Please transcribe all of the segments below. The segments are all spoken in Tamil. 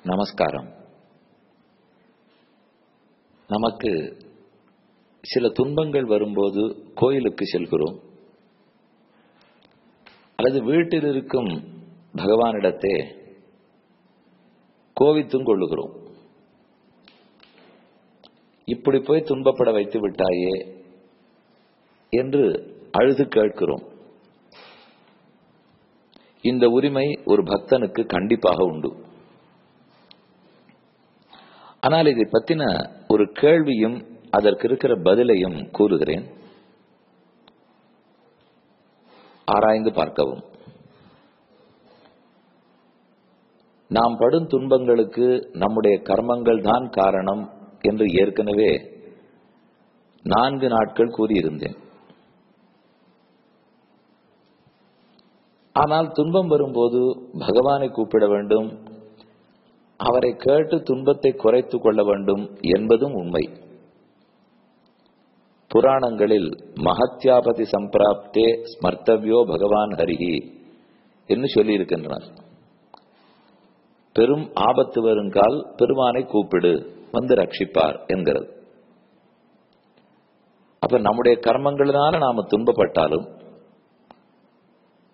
நமஸ்காரம். நமக்கு சில துன்பங்கள் வரும்போது கோயிலுக்கு செல்கிறோம், அல்லது வீட்டில் இருக்கும் பகவானிடத்தே கோவித்தும் கொள்ளுகிறோம். இப்படி போய் துன்பப்பட வைத்து விட்டாயே என்று அழுது கேட்கிறோம். இந்த உரிமை ஒரு பக்தனுக்கு கண்டிப்பாக உண்டு. ஆனால் இதை பற்றின ஒரு கேள்வியும் அதற்கு இருக்கிற பதிலையும் கூறுகிறேன், ஆராய்ந்து பார்க்கவும். நாம் படும் துன்பங்களுக்கு நம்முடைய கர்மங்கள் தான் காரணம் என்று ஏற்கனவே 4 நாட்கள் கூறியிருந்தேன். ஆனால் துன்பம் வரும்போது பகவானை கூப்பிட வேண்டும், அவரை கேட்டு துன்பத்தை குறைத்துக் கொள்ள வேண்டும் என்பதும் உண்மை. புராணங்களில் மகத்யாபதி சம்பிராப்தே ஸ்மர்த்தவ்யோ பகவான் ஹரிஹி என்று சொல்லியிருக்கின்றனர். பெரும் ஆபத்து வருங்கால் பெருமானை கூப்பிடு, வந்து ரட்சிப்பார் என்கிறது. அப்ப நம்முடைய கர்மங்களினால நாம துன்பப்பட்டாலும்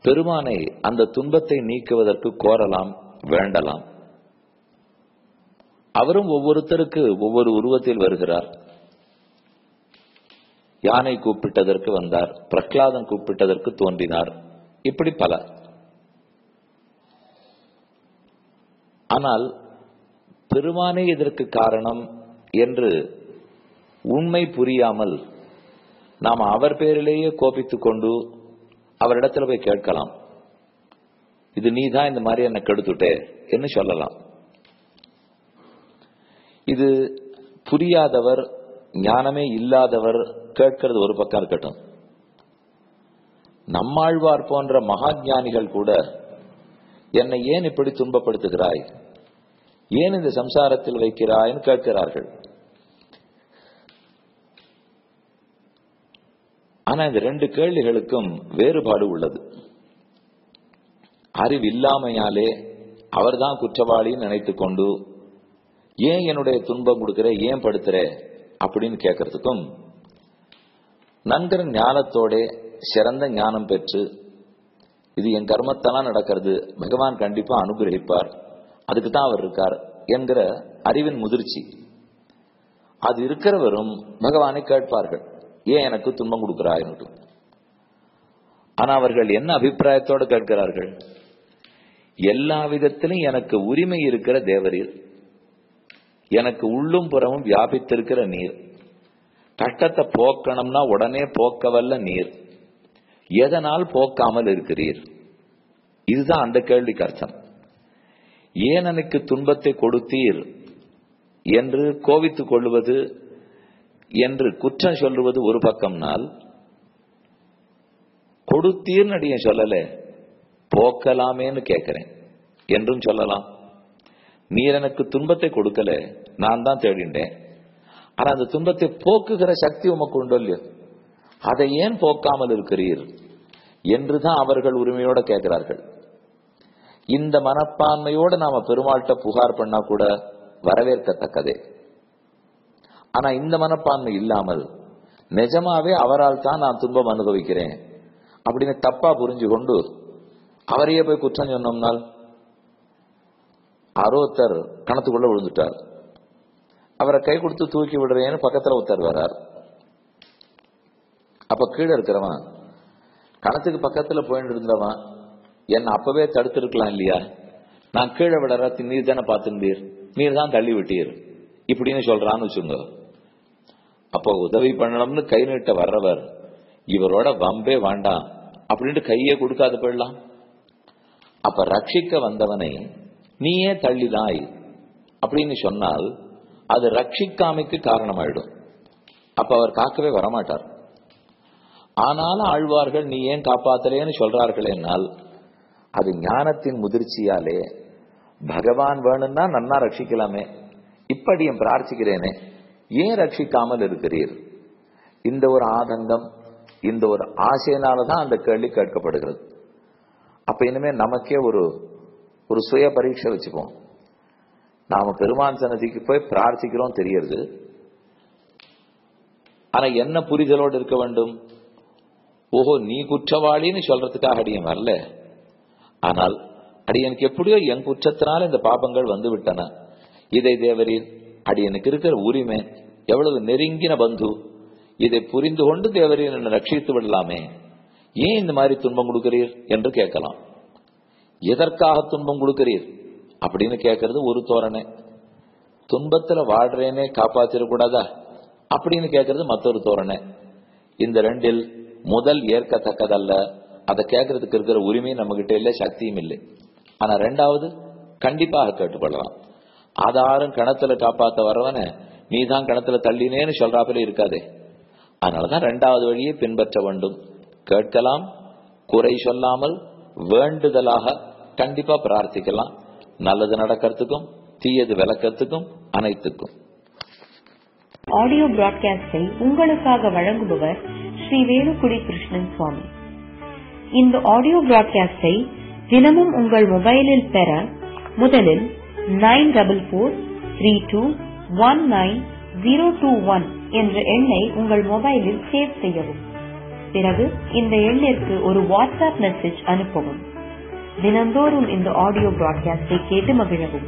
பெருமானை அந்த துன்பத்தை நீக்குவதற்கு கோரலாம், வேண்டலாம். அவரும் ஒவ்வொருத்தருக்கு ஒவ்வொரு உருவத்தில் வருகிறார். யானை கூப்பிட்டதற்கு வந்தார், பிரகலாதன் கூப்பிட்டதற்கு தோன்றினார், இப்படி பல. ஆனால் பெருமானே இதற்கு காரணம் என்று உண்மை புரியாமல் நாம் அவர் பேரிலேயே கோபித்துக் கொண்டு அவரிடத்துல போய் கேட்கலாம், இது நீதான் இந்த மாதிரி என்னை கெடுத்துட்டே என்று சொல்லலாம். இது புரியாதவர், ஞானமே இல்லாதவர் கேட்கிறது ஒரு பக்கம் இருக்கட்டும். நம்மாழ்வார் போன்ற மகா ஞானிகள் கூட என்னை ஏன் இப்படி துன்பப்படுத்துகிறாய், ஏன் இந்த சம்சாரத்தில் வைக்கிறாய்னு கேட்கிறார்கள். ஆனா இந்த 2 கேள்விகளுக்கும் வேறுபாடு உள்ளது. அறிவில்லாமையாலே அவர்தான் குற்றவாளின்னு நினைத்து கொண்டு ஏன் என்னுடைய துன்பம் கொடுக்கிற, ஏன் படுத்துற அப்படின்னு கேட்கறதுக்கும், நன்கிற ஞானத்தோட சிறந்த ஞானம் பெற்று இது என் கர்மத்தெல்லாம் நடக்கிறது, பகவான் கண்டிப்பா அனுகிரகிப்பார், அதுக்கு தான் அவர் இருக்கார் என்கிற அறிவின் முதிர்ச்சி அது இருக்கிறவரும் பகவானை கேட்பார்கள், ஏன் எனக்கு துன்பம் கொடுக்கிறாய். ஆனா அவர்கள் என்ன அபிப்பிராயத்தோடு கேட்கிறார்கள், எல்லா விதத்திலும் எனக்கு உரிமை இருக்கிற தேவரீர், எனக்கு உள்ளும் புறமும் வியாபித்திருக்கிற நீர், கஷ்டத்தை போக்கணும்னா உடனே போக்க வல்ல நீர், எதனால் போக்காமல் இருக்கிறீர். இதுதான் அந்த கேள்விக்கு அர்த்தம். ஏன் எனக்கு துன்பத்தை கொடுத்தீர் என்று கோபித்துக் கொள்வது என்று குற்றம் சொல்லுவது ஒரு பக்கம்னால், கொடுத்தீர்னு அடிய சொல்லல, போக்கலாமேன்னு கேட்கிறேன் என்றும் சொல்லலாம். நீர் எனக்கு துன்பத்தை கொடுக்கல, நான் தான் தேடிண்டேன், ஆனா அந்த துன்பத்தை போக்குகிற சக்தி உமக்கு உண்டோ இல்லையோ, அதை ஏன் போக்காமல் இருக்கிறீர் என்றுதான் அவர்கள் உரிமையோட கேட்கிறார்கள். இந்த மனப்பான்மையோடு நாம பெருமாள்கிட்ட புகார் பண்ணா கூட வரவேற்கத்தக்கதே. ஆனா இந்த மனப்பான்மை இல்லாமல் நிஜமாவே அவரால் தான் நான் துன்பம் அனுபவிக்கிறேன் அப்படின்னு தப்பா புரிஞ்சு கொண்டு அவரையே போய் குற்றம் சொன்னோம்னால், ஒருத்தர் கணத்துக்குள்ள விழுந்துட்டார், அவரை கை கொடுத்து தூக்கி விடுறேன்னு பக்கத்துல ஒருத்தர் வர்றார். அப்ப கீழே இருக்கிறவன் கணத்துக்கு பக்கத்துல போயிட்டு இருந்தவன் என்ன அப்பவே தடுத்திருக்கலாம் இல்லையா, நான் கீழே விடுற நீர் தானே பார்த்துட்டீர், நீர் தான் தள்ளி விட்டீர் இப்படின்னு சொல்றான்னு வச்சுங்க. அப்போ உதவி பண்ணணும்னு கை நீட்ட வர்றவர் இவரோட வம்பே வேண்டாம் அப்படின்ட்டு கையே கொடுக்காது போயிடலாம். அப்ப ரட்சிக்க வந்தவனை நீயே தள்ளினாய் அப்படின்னு சொன்னால் அது ரட்சிக்காமைக்கு காரணமாயிடும். அப்ப அவர் காக்கவே வரமாட்டார். ஆனாலும் ஆழ்வார்கள் நீ ஏன் காப்பாத்தலேன்னு சொல்றார்கள் என்னால் அது ஞானத்தின் முதிர்ச்சியாலே பகவான் வேணும்னா நன்னா ரட்சிக்கலாமே, இப்படி என் பிரார்த்திக்கிறேனே ஏன் ரட்சிக்காமல் இருக்கிறீர், இந்த ஒரு ஆதங்கம், இந்த ஒரு ஆசையினாலதான் அந்த கேள்வி கேட்கப்படுகிறது. அப்ப இனிமே நமக்கே ஒரு சுய பரீட்சை வச்சுப்போம். நாம பெருமான் சன்னதிக்கு போய் பிரார்த்திக்கிறோம் தெரியுது. ஆனா என்ன புரிதலோடு இருக்க வேண்டும்? ஓஹோ, நீ குற்றவாளின்னு சொல்றதுக்காக அடியன் வரல. ஆனால் அடியனுக்கு எப்படியோ என் குற்றத்தினால இந்த பாபங்கள் வந்து விட்டன. இதை தேவரீர், அடியனுக்கு இருக்கிற உரிமை, எவ்வளவு நெருங்கின பந்து, இதை புரிந்து கொண்டு தேவரீர் என்னை ரட்சித்து விடலாமே, ஏன் இந்த மாதிரி துன்பம் கொடுக்கிறீர் என்று கேட்கலாம். எதற்காக துன்பம் கொடுக்கிறீர் அப்படின்னு கேட்கறது ஒரு தோரணை. துன்பத்துல வாழ்றேனே காப்பாத்திடக்கூடாதா அப்படின்னு கேட்கறது மற்றொரு தோரணை. இந்த ரெண்டில் முதல் ஏற்கத்தக்கதல்ல. அதை கேட்கறதுக்கு இருக்கிற உரிமை நம்ம கிட்ட இல்லை, சக்தியும் இல்லை. ஆனா ரெண்டாவது கண்டிப்பாக கேட்டுக்கொள்ளலாம். ஆதாரம் கணத்துல காப்பாத்த வரவன நீ தான் கணத்துல தள்ளினேன்னு சொல்றாப்புல இருக்காதே. அதனாலதான் ரெண்டாவது வழியை பின்பற்ற வேண்டும். கேட்கலாம், குறை சொல்லாமல் வேண்டுதலாக கண்டிப்பா பிரார்த்திக்கலாம். நல்லது நடக்கிறதுக்கும் தீயது விளக்கத்துக்கும் அனைத்துக்கும். ஆடியோ பிராட்காஸ்டை உங்களுக்காக வழங்குபவர் ஸ்ரீ வேலுக்குடி கிருஷ்ணன் சுவாமி. இந்த ஆடியோ பிராட்காஸ்டை தினமும் உங்கள் மொபைலில் பெற முதலில் 9443219021 என்ற எண்ணை உங்கள் மொபைலில் சேவ் செய்யவும். பிறகு இந்த எண்ணிற்கு ஒரு வாட்ஸ்அப் மெசேஜ் அனுப்பவும். தினந்தோறும் இந்த ஆடியோ பிராட்காஸ்டை கேட்டு மகிழவும்.